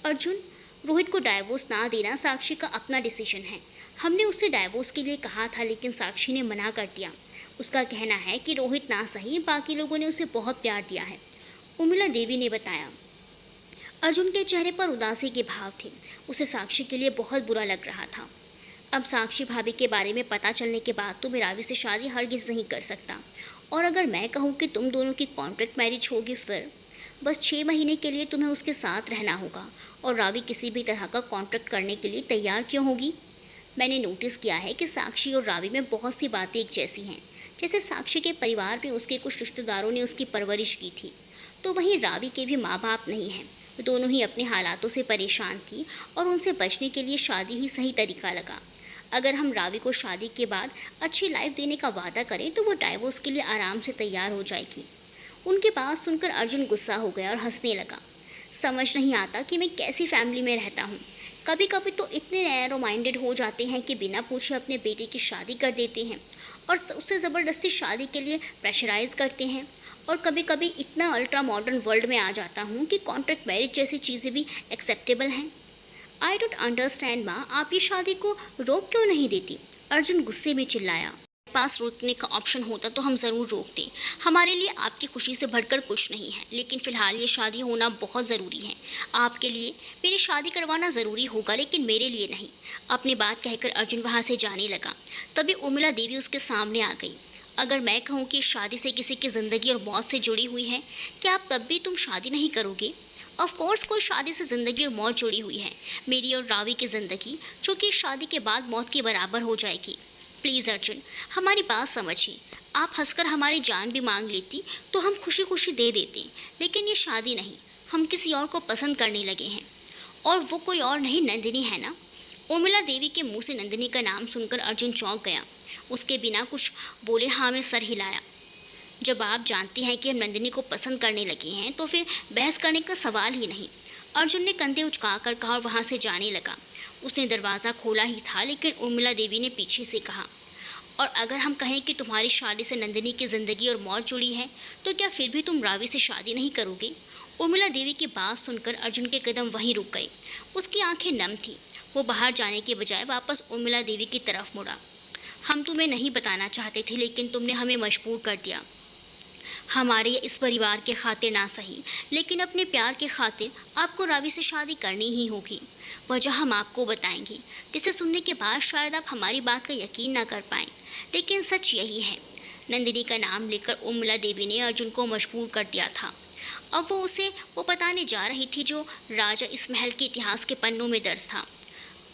Speaker 1: अर्जुन, रोहित को डाइवोर्स ना देना साक्षी का अपना डिसीजन है। हमने उसे डाइवोर्स के लिए कहा था लेकिन साक्षी ने मना कर दिया। उसका कहना है कि रोहित ना सही, बाकी लोगों ने उसे बहुत प्यार दिया है। उर्मिला देवी ने बताया। अर्जुन के चेहरे पर उदासी के भाव थे। उसे साक्षी के लिए बहुत बुरा लग रहा था। अब साक्षी भाभी के बारे में पता चलने के बाद तो मैं रावी से शादी हरगिज़ नहीं कर सकता। और अगर मैं कहूँ कि तुम दोनों की कॉन्ट्रैक्ट मैरिज होगी, फिर बस 6 महीने के लिए तुम्हें उसके साथ रहना होगा और रावी किसी भी तरह का कॉन्ट्रैक्ट करने के लिए तैयार क्यों होगी? मैंने नोटिस किया है कि साक्षी और रावी में बहुत सी बातें एक जैसी हैं। जैसे साक्षी के परिवार में उसके कुछ रिश्तेदारों ने उसकी परवरिश की थी, तो वहीं रावी के भी माँ बाप नहीं हैं। दोनों ही अपने हालातों से परेशान थी और उनसे बचने के लिए शादी ही सही तरीका लगा। अगर हम रावी को शादी के बाद अच्छी लाइफ देने का वादा करें तो वो डाइवोर्स के लिए आराम से तैयार हो जाएगी। उनकी बात सुनकर अर्जुन गुस्सा हो गया और हंसने लगा। समझ नहीं आता कि मैं कैसी फैमिली में रहता हूँ। कभी कभी तो इतने नैरो माइंडेड हो जाते हैं कि बिना पूछे अपने बेटे की शादी कर देते हैं और उससे ज़बरदस्ती शादी के लिए प्रेशराइज करते हैं। और कभी कभी इतना अल्ट्रा मॉडर्न वर्ल्ड में आ जाता हूँ कि कॉन्ट्रैक्ट मैरिज जैसी चीज़ें भी एक्सेप्टेबल हैं। आई डोंट अंडरस्टैंड माँ, आप ये शादी को रोक क्यों नहीं देती? अर्जुन गुस्से में चिल्लाया। पास रोकने का ऑप्शन होता तो हम ज़रूर रोकते। हमारे लिए आपकी खुशी से बढ़कर कुछ नहीं है, लेकिन फ़िलहाल ये शादी होना बहुत ज़रूरी है। आपके लिए मेरी शादी करवाना ज़रूरी होगा, लेकिन मेरे लिए नहीं। अपनी बात कहकर अर्जुन वहाँ से जाने लगा। तभी उर्मिला देवी उसके सामने आ गई। अगर मैं कहूँ कि शादी से किसी की ज़िंदगी और मौत से जुड़ी हुई है, क्या आप तब भी तुम शादी नहीं करोगे? ऑफ कोर्स कोई शादी से ज़िंदगी और मौत जुड़ी हुई है। मेरी और रावी की ज़िंदगी, जो कि शादी के बाद मौत के बराबर हो जाएगी। प्लीज़ अर्जुन, हमारी बात समझिए। आप हंसकर हमारी जान भी मांग लेती तो हम खुशी खुशी दे देते, लेकिन ये शादी नहीं। हम किसी और को पसंद करने लगे हैं, और वो कोई और नहीं, नंदिनी है ना? उर्मिला देवी के मुंह से नंदिनी का नाम सुनकर अर्जुन चौंक गया। उसके बिना कुछ बोले हाँ में सर हिलाया। जब आप जानती हैं कि हम नंदिनी को पसंद करने लगे हैं तो फिर बहस करने का सवाल ही नहीं। अर्जुन ने कंधे उचकाकर कहा और वहाँ से जाने लगा। उसने दरवाज़ा खोला ही था, लेकिन उर्मिला देवी ने पीछे से कहा, और अगर हम कहें कि तुम्हारी शादी से नंदिनी की ज़िंदगी और मौत जुड़ी है, तो क्या फिर भी तुम रावी से शादी नहीं करोगे? उर्मिला देवी की बात सुनकर अर्जुन के कदम वहीं रुक गए। उसकी आंखें नम थीं। वो बाहर जाने के बजाय वापस उर्मिला देवी की तरफ मुड़ा। हम तुम्हें नहीं बताना चाहते थे, लेकिन तुमने हमें मजबूर कर दिया। हमारे इस परिवार के खातिर ना सही, लेकिन अपने प्यार के खातिर आपको रावी से शादी करनी ही होगी। वजह हम आपको बताएंगे, जिसे सुनने के बाद शायद आप हमारी बात का यकीन ना कर पाएं, लेकिन सच यही है। नंदिनी का नाम लेकर उर्मिला देवी ने अर्जुन को मजबूर कर दिया था। अब वो उसे वो बताने जा रही थी जो राजा इस महल के इतिहास के पन्नों में दर्ज था।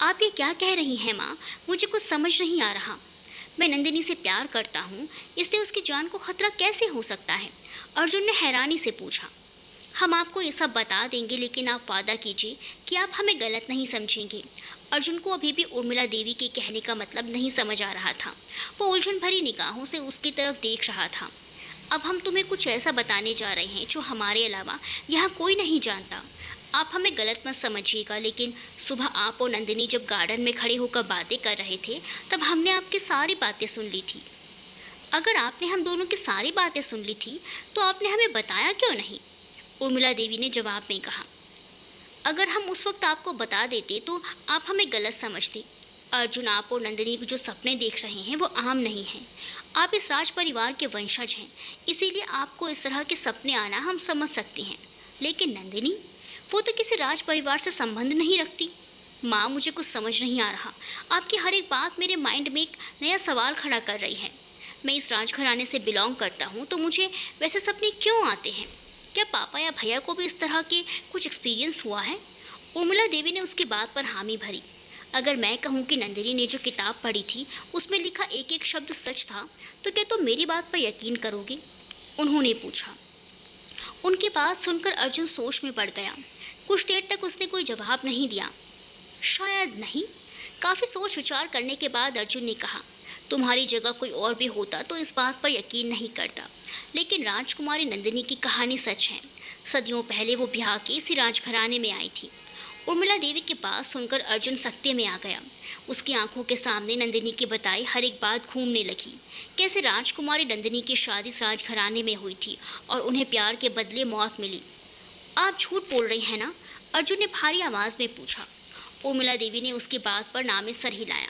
Speaker 1: आप ये क्या कह रही हैं माँ? मुझे कुछ समझ नहीं आ रहा। मैं नंदिनी से प्यार करता हूँ, इसलिए उसकी जान को खतरा कैसे हो सकता है? अर्जुन ने हैरानी से पूछा। हम आपको ये सब बता देंगे, लेकिन आप वादा कीजिए कि आप हमें गलत नहीं समझेंगे। अर्जुन को अभी भी उर्मिला देवी के कहने का मतलब नहीं समझ आ रहा था। वो उलझन भरी निगाहों से उसकी तरफ देख रहा था। अब हम तुम्हें कुछ ऐसा बताने जा रहे हैं जो हमारे अलावा यहाँ कोई नहीं जानता। आप हमें गलत मत समझिएगा, लेकिन सुबह आप और नंदिनी जब गार्डन में खड़े होकर बातें कर रहे थे, तब हमने आपकी सारी बातें सुन ली थी। अगर आपने हम दोनों की सारी बातें सुन ली थी, तो आपने हमें बताया क्यों नहीं? उर्मिला देवी ने जवाब में कहा। अगर हम उस वक्त आपको बता देते तो आप हमें गलत समझते। अर्जुन, आप और नंदिनी जो सपने देख रहे हैं वो आम नहीं हैं। आप इस राज परिवार के वंशज हैं, इसीलिए आपको इस तरह के सपने आना हम समझ सकते हैं। लेकिन नंदिनी, वो तो किसी राज परिवार से संबंध नहीं रखती। माँ, मुझे कुछ समझ नहीं आ रहा। आपकी हर एक बात मेरे माइंड में एक नया सवाल खड़ा कर रही है। मैं इस राजघराने से बिलोंग करता हूँ, तो मुझे वैसे सपने क्यों आते हैं? क्या पापा या भैया को भी इस तरह के कुछ एक्सपीरियंस हुआ है? उर्मिला देवी ने उसकी बात पर हामी भरी। अगर मैं कहूँ कि नंदिनी ने जो किताब पढ़ी थी उसमें लिखा एक एक शब्द सच था, तो क्या तुम मेरी बात पर यकीन करोगे? उन्होंने पूछा। उनकी बात सुनकर अर्जुन सोच में पड़ गया। कुछ देर तक उसने कोई जवाब नहीं दिया। शायद नहीं। काफ़ी सोच विचार करने के बाद अर्जुन ने कहा, तुम्हारी जगह कोई और भी होता तो इस बात पर यकीन नहीं करता, लेकिन राजकुमारी नंदिनी की कहानी सच है। सदियों पहले वो ब्याह के इसी राजघराने में आई थी। उर्मिला देवी की बात सुनकर अर्जुन सख्ते में आ गया। उसकी आंखों के सामने नंदिनी की बताई हर एक बात घूमने लगी। कैसे राजकुमारी नंदिनी की शादी इस राजघराने में हुई थी और उन्हें प्यार के बदले मौत मिली। आप झूठ बोल रही हैं ना? अर्जुन ने भारी आवाज़ में पूछा। उर्मिला देवी ने उसकी बात पर नामे सर हिलाया।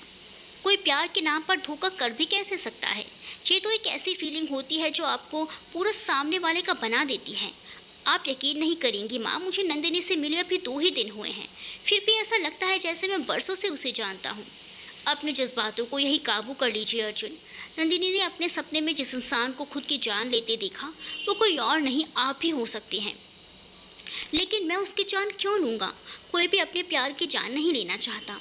Speaker 1: कोई प्यार के नाम पर धोखा कर भी कैसे सकता है? ये तो एक ऐसी फीलिंग होती है जो आपको पूरा सामने वाले का बना देती है। आप यकीन नहीं करेंगी माँ, मुझे नंदिनी से मिले अभी 2 ही दिन हुए हैं, फिर भी ऐसा लगता है जैसे मैं बरसों से उसे जानता हूँ। अपने जज्बातों को यही काबू कर लीजिए अर्जुन। नंदिनी ने अपने सपने में जिस इंसान को खुद की जान लेते देखा, वो कोई और नहीं, आप ही हो सकते हैं। लेकिन मैं उसकी जान क्यों लूँगा? कोई भी अपने प्यार की जान नहीं लेना चाहता।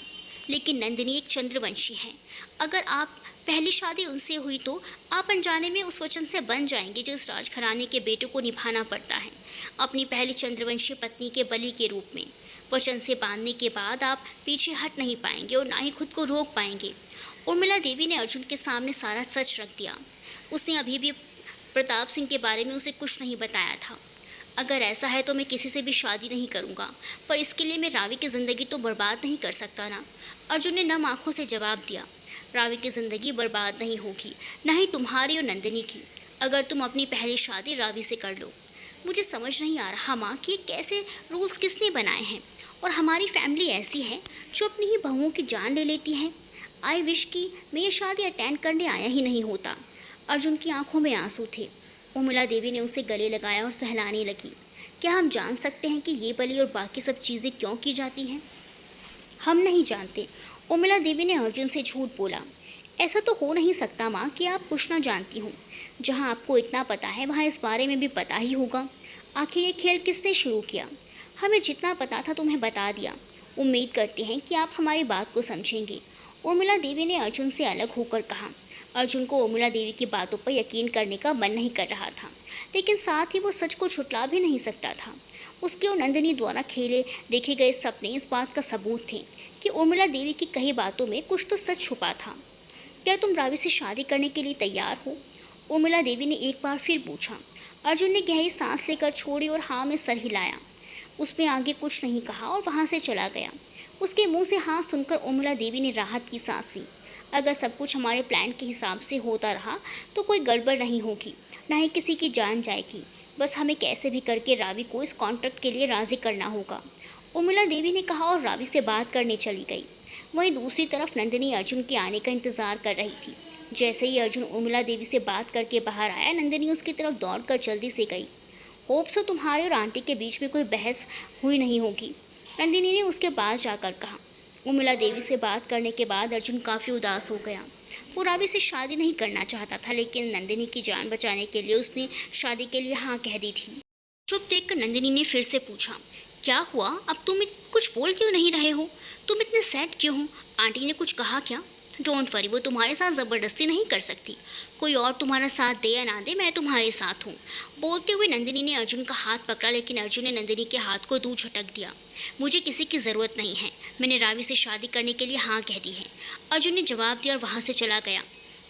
Speaker 1: लेकिन नंदिनी एक चंद्रवंशी है। अगर आप पहली शादी उनसे हुई तो आप अनजाने में उस वचन से बन जाएंगे जो इस राजघराने के बेटों को निभाना पड़ता है, अपनी पहली चंद्रवंशी पत्नी के बलि के रूप में। वचन से बांधने के बाद आप पीछे हट नहीं पाएंगे और ना ही खुद को रोक पाएंगे। उर्मिला देवी ने अर्जुन के सामने सारा सच रख दिया। उसने अभी भी प्रताप सिंह के बारे में उसे कुछ नहीं बताया था। अगर ऐसा है तो मैं किसी से भी शादी नहीं करूँगा, पर इसके लिए मैं रावी की ज़िंदगी तो बर्बाद नहीं कर सकता ना। अर्जुन ने नम आंखों से जवाब दिया। रावी की ज़िंदगी बर्बाद नहीं होगी, न ही तुम्हारी और नंदिनी की, अगर तुम अपनी पहली शादी रावी से कर लो। मुझे समझ नहीं आ रहा माँ कि कैसे रूल्स किसने बनाए हैं, और हमारी फैमिली ऐसी है जो अपनी ही बहुओं की जान ले लेती है। आई विश कि मैं ये शादी अटेंड करने आया ही नहीं होता। अर्जुन की आंखों में आंसू थे। उर्मिला देवी ने उसे गले लगाया और सहलाने लगी। क्या हम जान सकते हैं कि ये बलि और बाकी सब चीज़ें क्यों की जाती हैं? हम नहीं जानते। उर्मिला देवी ने अर्जुन से झूठ बोला। ऐसा तो हो नहीं सकता माँ कि आप कुछ ना जानती हूँ। जहाँ आपको इतना पता है वहाँ इस बारे में भी पता ही होगा। आखिर ये खेल किसने शुरू किया? हमें जितना पता था तुम्हें बता दिया। उम्मीद करते हैं कि आप हमारी बात को समझेंगे। उर्मिला देवी ने अर्जुन से अलग होकर कहा। अर्जुन को उर्मिला देवी की बातों पर यकीन करने का मन नहीं कर रहा था, लेकिन साथ ही वो सच को छुटला भी नहीं सकता था। उसके और नंदिनी द्वारा खेले देखे गए सपने इस बात का सबूत थे कि उर्मिला देवी की कही बातों में कुछ तो सच छुपा था। क्या तुम रावी से शादी करने के लिए तैयार हो? उर्मिला देवी ने एक बार फिर पूछा। अर्जुन ने गहरी सांस लेकर छोड़ी और हाँ में सर हिलाया। उसने आगे कुछ नहीं कहा और वहाँ से चला गया। उसके मुंह से हाँ सुनकर उर्मिला देवी ने राहत की सांस ली। अगर सब कुछ हमारे प्लान के हिसाब से होता रहा तो कोई गड़बड़ नहीं होगी, ना ही किसी की जान जाएगी। बस हमें कैसे भी करके रावी को इस कॉन्ट्रैक्ट के लिए राज़ी करना होगा, उर्मिला देवी ने कहा और रावी से बात करने चली गई। वहीं दूसरी तरफ नंदिनी अर्जुन के आने का इंतजार कर रही थी। जैसे ही अर्जुन उर्मिला देवी से बात करके बाहर आया, नंदिनी उसकी तरफ दौड़कर जल्दी से गई। होप सो तुम्हारे और आंटी के बीच में कोई बहस हुई नहीं होगी, नंदिनी ने उसके पास जाकर कहा। उर्मिला देवी से बात करने के बाद अर्जुन काफ़ी उदास हो गया। वो रावी से शादी नहीं करना चाहता था, लेकिन नंदिनी की जान बचाने के लिए उसने शादी के लिए हाँ कह दी थी। चुप देखकर नंदिनी ने फिर से पूछा, क्या हुआ? अब तुम कुछ बोल क्यों नहीं रहे हो? तुम इतने सैड क्यों हो? आंटी ने कुछ कहा क्या? डोंट वरी, वो तुम्हारे साथ ज़बरदस्ती नहीं कर सकती। कोई और तुम्हारा साथ दे या ना दे, मैं तुम्हारे साथ हूँ। बोलते हुए नंदिनी ने अर्जुन का हाथ पकड़ा, लेकिन अर्जुन ने नंदिनी के हाथ को दूर झटक दिया। मुझे किसी की ज़रूरत नहीं है, मैंने रावी से शादी करने के लिए हाँ कह दी है, अर्जुन ने जवाब दिया और वहाँ से चला गया।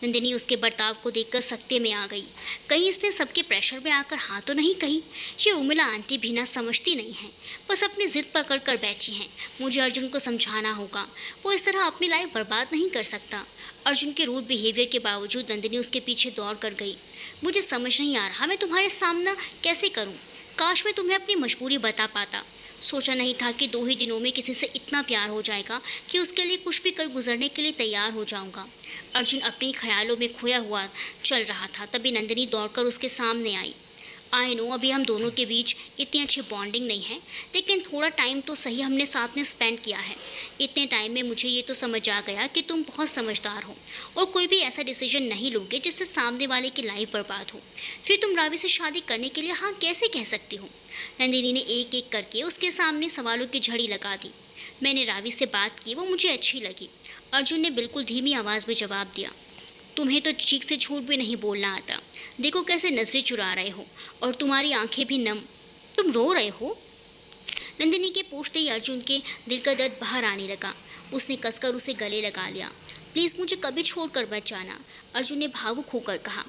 Speaker 1: नंदिनी उसके बर्ताव को देखकर सकते में आ गई। कहीं इसने सबके प्रेशर में आकर हाँ तो नहीं कही? ये उर्मिला आंटी भी ना समझती नहीं है, बस अपनी ज़िद पकड़ कर बैठी हैं। मुझे अर्जुन को समझाना होगा, वो इस तरह अपनी लाइफ बर्बाद नहीं कर सकता। अर्जुन के रूड बिहेवियर के बावजूद नंदिनी उसके पीछे दौड़ कर गई। मुझे समझ नहीं आ रहा मैं तुम्हारे सामना कैसे करूँ। काश मैं तुम्हें अपनी मजबूरी बता पाता। सोचा नहीं था कि 2 ही दिनों में किसी से इतना प्यार हो जाएगा कि उसके लिए कुछ भी कर गुजरने के लिए तैयार हो जाऊंगा। अर्जुन अपने ख्यालों में खोया हुआ चल रहा था, तभी नंदिनी दौड़कर उसके सामने आई। आई नो अभी हम दोनों के बीच इतनी अच्छी बॉन्डिंग नहीं है, लेकिन थोड़ा टाइम तो सही हमने साथ में स्पेंड किया है। इतने टाइम में मुझे ये तो समझ आ गया कि तुम बहुत समझदार हो और कोई भी ऐसा डिसीजन नहीं लोगे जिससे सामने वाले की लाइफ बर्बाद हो। फिर तुम रावी से शादी करने के लिए हाँ कैसे कह सकती हो? नंदिनी ने एक एक करके उसके सामने सवालों की झड़ी लगा दी। मैंने रावी से बात की, वो मुझे अच्छी लगी, अर्जुन ने बिल्कुल धीमी आवाज़ में जवाब दिया। तुम्हें तो ठीक से झूठ भी नहीं बोलना आता। देखो कैसे नजरें चुरा रहे हो और तुम्हारी आंखें भी नम। तुम रो रहे हो? नंदिनी के पूछते ही अर्जुन के दिल का दर्द बाहर आने लगा। उसने कसकर उसे गले लगा लिया। प्लीज़ मुझे कभी छोड़कर मत जाना, अर्जुन ने भावुक होकर कहा।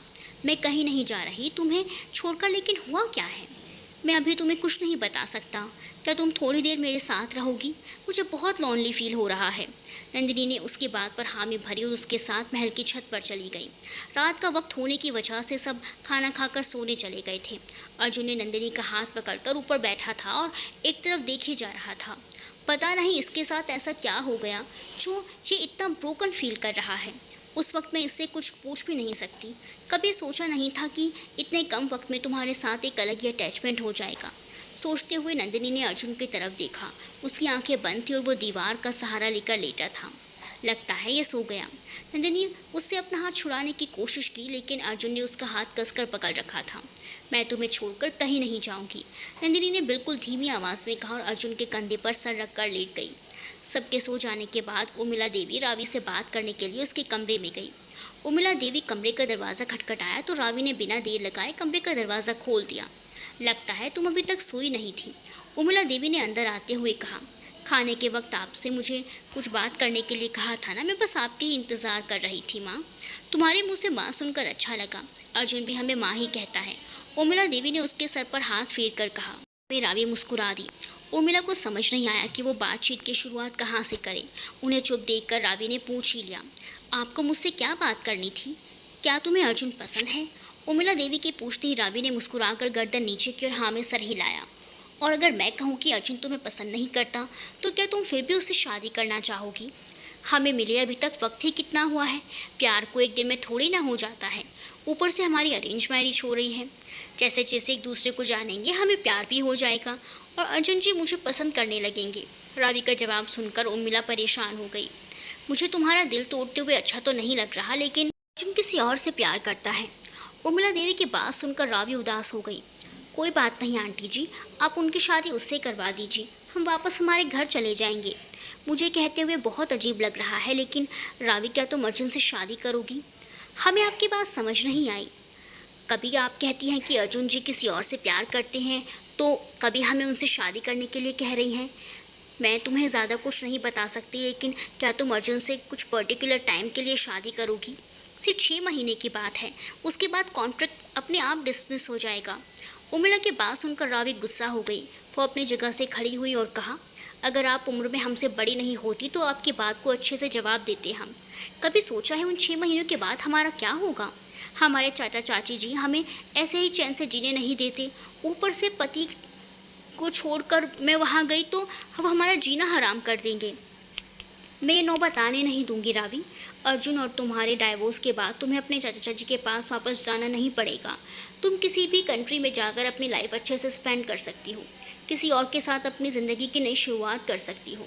Speaker 1: मैं कहीं नहीं जा रही तुम्हें छोड़कर, लेकिन हुआ क्या है मैं अभी तुम्हें कुछ नहीं बता सकता। क्या तुम थोड़ी देर मेरे साथ रहोगी? मुझे बहुत लॉनली फील हो रहा है। नंदिनी ने उसकी बात पर हामी भरी और उसके साथ महल की छत पर चली गई। रात का वक्त होने की वजह से सब खाना खाकर सोने चले गए थे। अर्जुन ने नंदिनी का हाथ पकड़कर ऊपर बैठा था और एक तरफ देखे जा रहा था। पता नहीं इसके साथ ऐसा क्या हो गया जो ये इतना ब्रोकन फील कर रहा है। उस वक्त मैं इससे कुछ पूछ भी नहीं सकती। कभी सोचा नहीं था कि इतने कम वक्त में तुम्हारे साथ एक अलग ही अटैचमेंट हो जाएगा। सोचते हुए नंदिनी ने अर्जुन की तरफ देखा। उसकी आंखें बंद थी और वो दीवार का सहारा लेकर लेटा था। लगता है ये सो गया। नंदिनी उससे अपना हाथ छुड़ाने की कोशिश की, लेकिन अर्जुन ने उसका हाथ कसकर पकड़ रखा था। मैं तुम्हें छोड़कर कहीं नहीं जाऊंगी, नंदिनी ने बिल्कुल धीमी आवाज़ में कहा और अर्जुन के कंधे पर सर रखकर लेट गई। सबके सो जाने के बाद उर्मिला देवी रावी से बात करने के लिए उसके कमरे में गई। उर्मिला देवी कमरे का दरवाज़ा खटखटाया तो रावी ने बिना देर लगाए कमरे का दरवाज़ा खोल दिया। लगता है तुम अभी तक सोई नहीं थी, उर्मिला देवी ने अंदर आते हुए कहा। खाने के वक्त आपसे मुझे कुछ बात करने के लिए कहा था ना, मैं बस आपके ही इंतज़ार कर रही थी माँ। तुम्हारे मुँह से माँ सुनकर अच्छा लगा। अर्जुन भी हमें माँ ही कहता है, उर्मिला देवी ने उसके सर पर हाथ फेर कर कहा। रावी मुस्कुरा दी। उर्मिला को समझ नहीं आया कि वो बातचीत की शुरुआत कहाँ से करे। उन्हें चुप देखकर रावी ने पूछ ही लिया, आपको मुझसे क्या बात करनी थी? क्या तुम्हें अर्जुन पसंद है? उर्मिला देवी के पूछते ही रावी ने मुस्कुराकर गर्दन नीचे की और हाँ में सर हिलाया। और अगर मैं कहूँ कि अर्जुन तुम्हें पसंद नहीं करता तो क्या तुम फिर भी उससे शादी करना चाहोगी? हमें मिले अभी तक वक्त ही कितना हुआ है। प्यार को एक दिन में थोड़ी ना हो जाता है। ऊपर से हमारी अरेंज मैरिज हो रही है। जैसे जैसे एक दूसरे को जानेंगे हमें प्यार भी हो जाएगा और अर्जुन जी मुझे पसंद करने लगेंगे। रावी का जवाब सुनकर उर्मिला परेशान हो गई। मुझे तुम्हारा दिल तोड़ते हुए अच्छा तो नहीं लग रहा, लेकिन अर्जुन किसी और से प्यार करता है। उर्मिला देवी की बात सुनकर रावी उदास हो गई। कोई बात नहीं आंटी जी, आप उनकी शादी उससे करवा दीजिए। हम वापस हमारे घर चले जाएंगे। मुझे कहते हुए बहुत अजीब लग रहा है, लेकिन रावी क्या तुम अर्जुन से शादी करोगी? हमें आपकी बात समझ नहीं आई। कभी आप कहती हैं कि अर्जुन जी किसी और से प्यार करते हैं, तो कभी हमें उनसे शादी करने के लिए कह रही हैं। मैं तुम्हें ज़्यादा कुछ नहीं बता सकती, लेकिन क्या तुम अर्जुन से कुछ पर्टिकुलर टाइम के लिए शादी करोगी? सिर्फ 6 महीने की बात है, उसके बाद कॉन्ट्रैक्ट अपने आप डिसमिस हो जाएगा। उर्मिला की बात सुनकर रावी गुस्सा हो गई। वो अपनी जगह से खड़ी हुई और कहा, अगर आप उम्र में हमसे बड़ी नहीं होती तो आपकी बात को अच्छे से जवाब देते हम। कभी सोचा है उन 6 महीनों के बाद हमारा क्या होगा? हमारे चाचा चाची जी हमें ऐसे ही चैन से जीने नहीं देते। ऊपर से पति को छोड़कर मैं वहाँ गई तो अब हमारा जीना हराम कर देंगे। मैं ये नौबत आने नहीं दूंगी रावी। अर्जुन और तुम्हारे डाइवोर्स के बाद तुम्हें अपने चाचा चाची के पास वापस जाना नहीं पड़ेगा। तुम किसी भी कंट्री में जाकर अपनी लाइफ अच्छे से स्पेंड कर सकती हो। किसी और के साथ अपनी ज़िंदगी की नई शुरुआत कर सकती हो।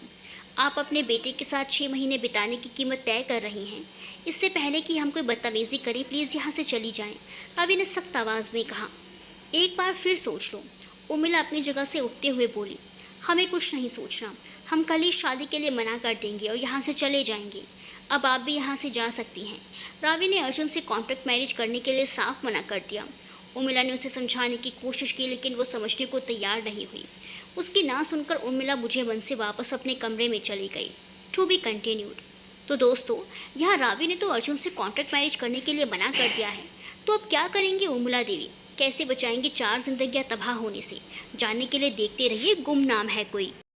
Speaker 1: आप अपने बेटे के साथ 6 महीने बिताने की कीमत तय कर रही हैं। इससे पहले कि हम कोई बदतमीज़ी करें, प्लीज़ यहाँ से चली जाएं। रावी ने सख्त आवाज़ में कहा। एक बार फिर सोच लो। उर्मिला अपनी जगह से उठते हुए बोली। हमें कुछ नहीं सोचना। हम कल ही शादी के लिए मना कर देंगे और यहाँ से चले जाएंगे। अब आप भी यहाँ से जा सकती हैं। रावी ने अर्जुन से कॉन्ट्रैक्ट मैरिज करने के लिए साफ मना कर दिया। उर्मिला ने उसे समझाने की कोशिश की, लेकिन वो समझने को तैयार नहीं हुई। उसकी ना सुनकर उर्मिला बुझे मन से वापस अपने कमरे में चली गई। To be continued. तो दोस्तों, यहाँ रावी ने तो अर्जुन से कॉन्ट्रैक्ट मैरिज करने के लिए मना कर दिया है। तो अब क्या करेंगी उर्मिला देवी? कैसे बचाएंगी 4 जिंदगियां तबाह होने से? जानने के लिए देखते रहिए गुमनाम है कोई।